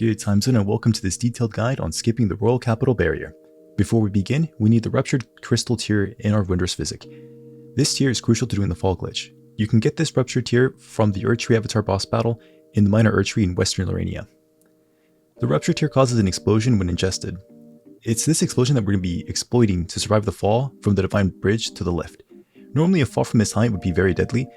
good time zone and welcome to this detailed guide on skipping the Royal Capital Barrier. Before we begin, we need the Ruptured Crystal tier in our Wondrous Physic. This tier is crucial to doing the fall glitch. You can get this Ruptured tier from the Erdtree Avatar boss battle in the Minor Erdtree in Western Liurnia. The Ruptured tier causes an explosion when ingested. It's this explosion that we're going to be exploiting to survive the fall from the Divine Bridge to the lift. Normally a fall from this height would be very deadly,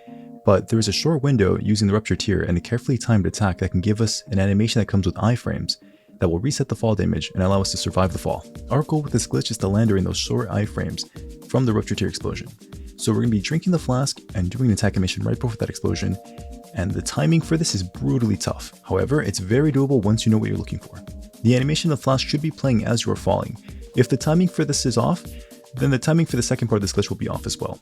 but there is a short window using the Ruptured tier and a carefully timed attack that can give us an animation that comes with iframes that will reset the fall damage and allow us to survive the fall. Our goal with this glitch is to land during those short iframes from the Ruptured tier explosion. So we're going to be drinking the flask and doing an attack animation right before that explosion, and the timing for this is brutally tough. However, it's very doable once you know what you're looking for. The animation of the flask should be playing as you are falling. If the timing for this is off, then the timing for the second part of this glitch will be off as well.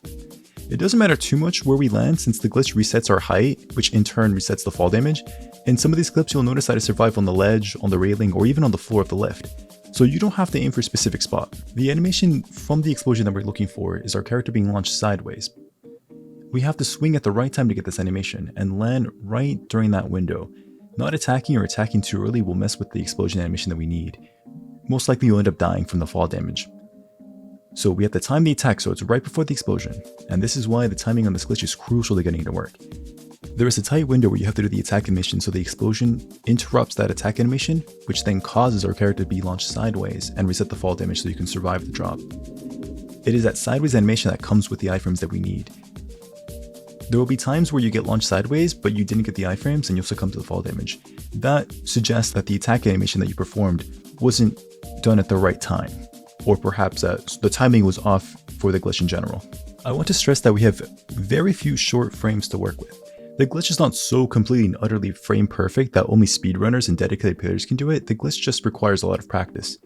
It doesn't matter too much where we land since the glitch resets our height, which in turn resets the fall damage. In some of these clips you'll notice that I survive on the ledge, on the railing, or even on the floor of the lift. So you don't have to aim for a specific spot. The animation from the explosion that we're looking for is our character being launched sideways. We have to swing at the right time to get this animation and land right during that window. Not attacking or attacking too early will mess with the explosion animation that we need. Most likely you'll end up dying from the fall damage. So we have to time the attack so it's right before the explosion, and this is why the timing on this glitch is crucial to getting it to work. There is a tight window where you have to do the attack animation so the explosion interrupts that attack animation, which then causes our character to be launched sideways and reset the fall damage so you can survive the drop. It is that sideways animation that comes with the iframes that we need. There will be times where you get launched sideways, but you didn't get the iframes and you'll succumb to the fall damage. That suggests that the attack animation that you performed wasn't done at the right time, or perhaps the timing was off for the glitch in general. I want to stress that we have very few short frames to work with. The glitch is not so completely and utterly frame perfect that only speedrunners and dedicated players can do it. The glitch just requires a lot of practice.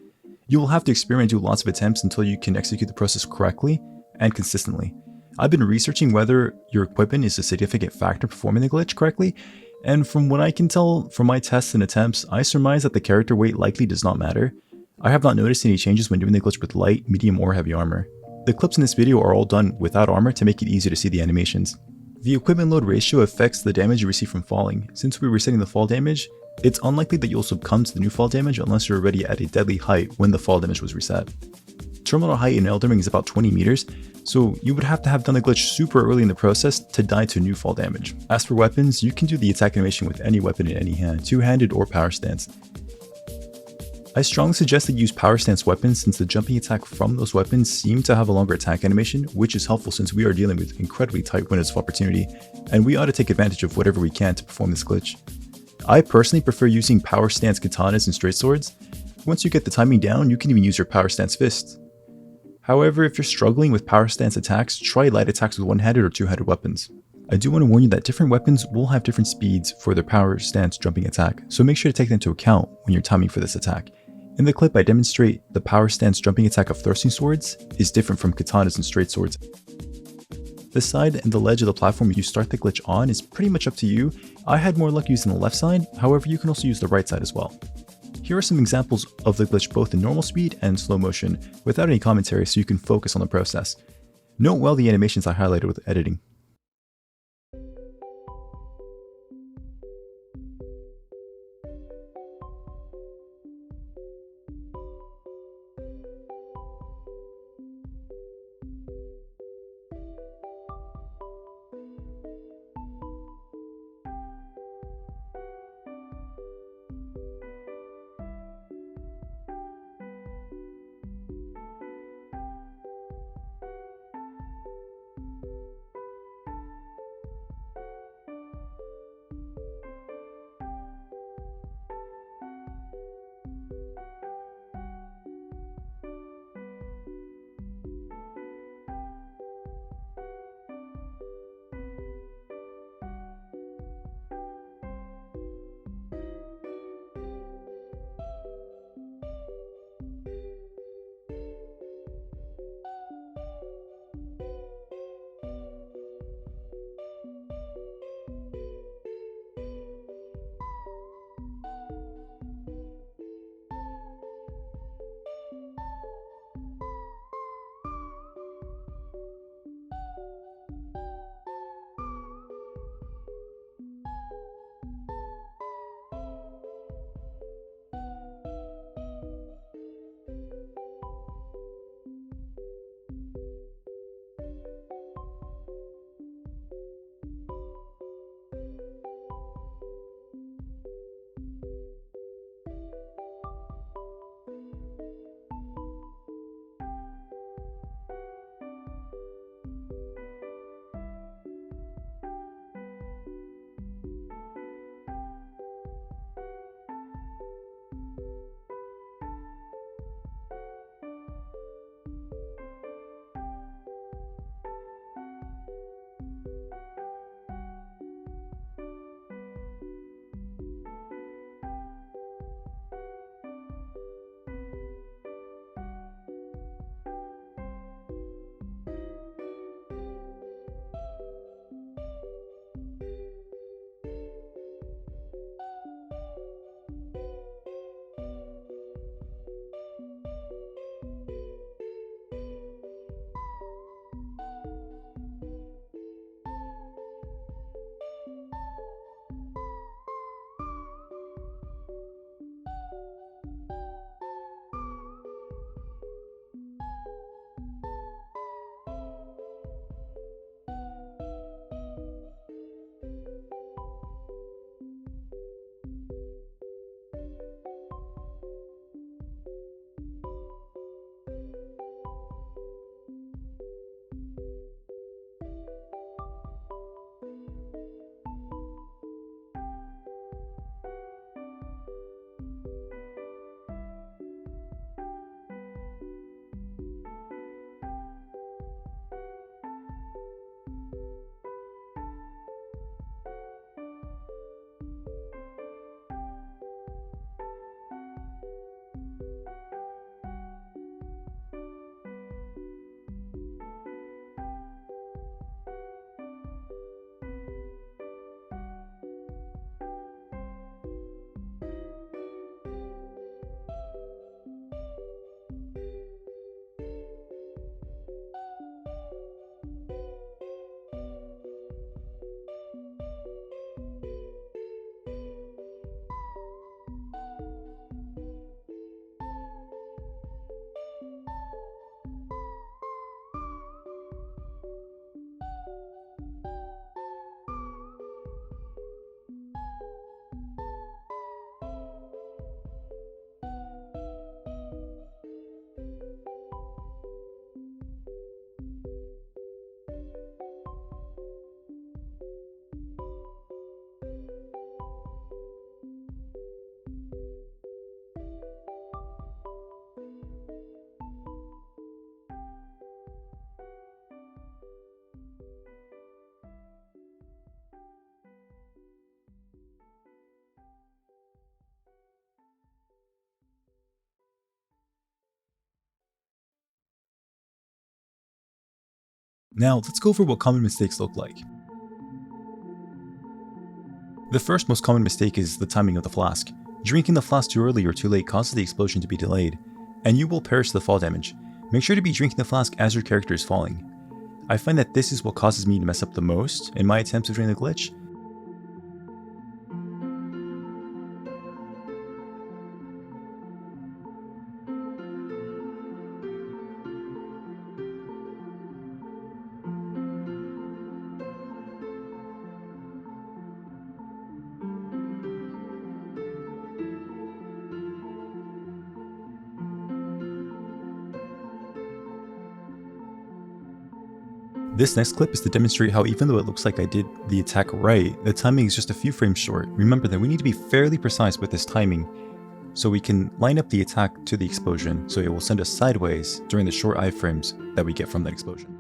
You will have to experiment and do lots of attempts until you can execute the process correctly and consistently. I've been researching whether your equipment is a significant factor performing the glitch correctly, and from what I can tell from my tests and attempts, I surmise that the character weight likely does not matter. I have not noticed any changes when doing the glitch with light, medium, or heavy armor. The clips in this video are all done without armor to make it easier to see the animations. The equipment load ratio affects the damage you receive from falling. Since we're resetting the fall damage, it's unlikely that you'll succumb to the new fall damage unless you're already at a deadly height when the fall damage was reset. Terminal height in Elden Ring is about 20 meters, so you would have to have done the glitch super early in the process to die to new fall damage. As for weapons, you can do the attack animation with any weapon in any hand, two-handed or power stance. I strongly suggest that you use power stance weapons since the jumping attack from those weapons seem to have a longer attack animation, which is helpful since we are dealing with incredibly tight windows of opportunity, and we ought to take advantage of whatever we can to perform this glitch. I personally prefer using power stance katanas and straight swords. Once you get the timing down, you can even use your power stance fists. However, if you're struggling with power stance attacks, try light attacks with one-handed or two-handed weapons. I do want to warn you that different weapons will have different speeds for their power stance jumping attack, so make sure to take that into account when you're timing for this attack. In the clip, I demonstrate the power stance jumping attack of thrusting swords is different from katanas and straight swords. The side and the ledge of the platform you start the glitch on is pretty much up to you. I had more luck using the left side, however you can also use the right side as well. Here are some examples of the glitch both in normal speed and slow motion, without any commentary so you can focus on the process. Note well the animations I highlighted with editing. Now let's go over what common mistakes look like. The first most common mistake is the timing of the flask. Drinking the flask too early or too late causes the explosion to be delayed, and you will perish to the fall damage. Make sure to be drinking the flask as your character is falling. I find that this is what causes me to mess up the most in my attempts of doing the glitch. This next clip is to demonstrate how even though it looks like I did the attack right, the timing is just a few frames short. Remember that we need to be fairly precise with this timing so we can line up the attack to the explosion so it will send us sideways during the short iframes that we get from that explosion.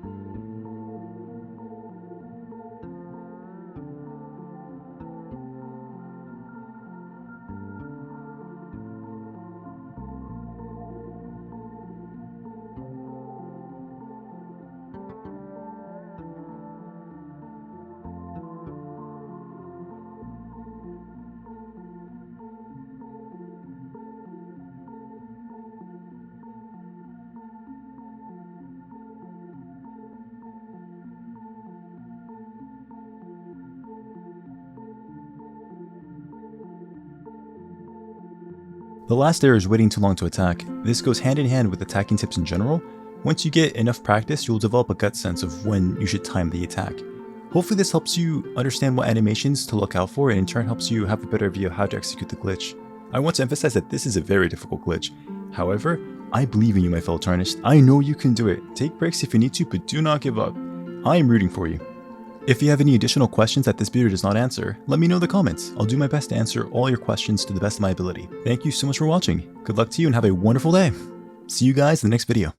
The last error is waiting too long to attack. This goes hand in hand with attacking tips in general. Once you get enough practice, you'll develop a gut sense of when you should time the attack. Hopefully this helps you understand what animations to look out for and in turn helps you have a better view of how to execute the glitch. I want to emphasize that this is a very difficult glitch. However, I believe in you, my fellow Tarnished. I know you can do it. Take breaks if you need to, but do not give up. I am rooting for you. If you have any additional questions that this video does not answer, let me know in the comments. I'll do my best to answer all your questions to the best of my ability. Thank you so much for watching. Good luck to you and have a wonderful day. See you guys in the next video.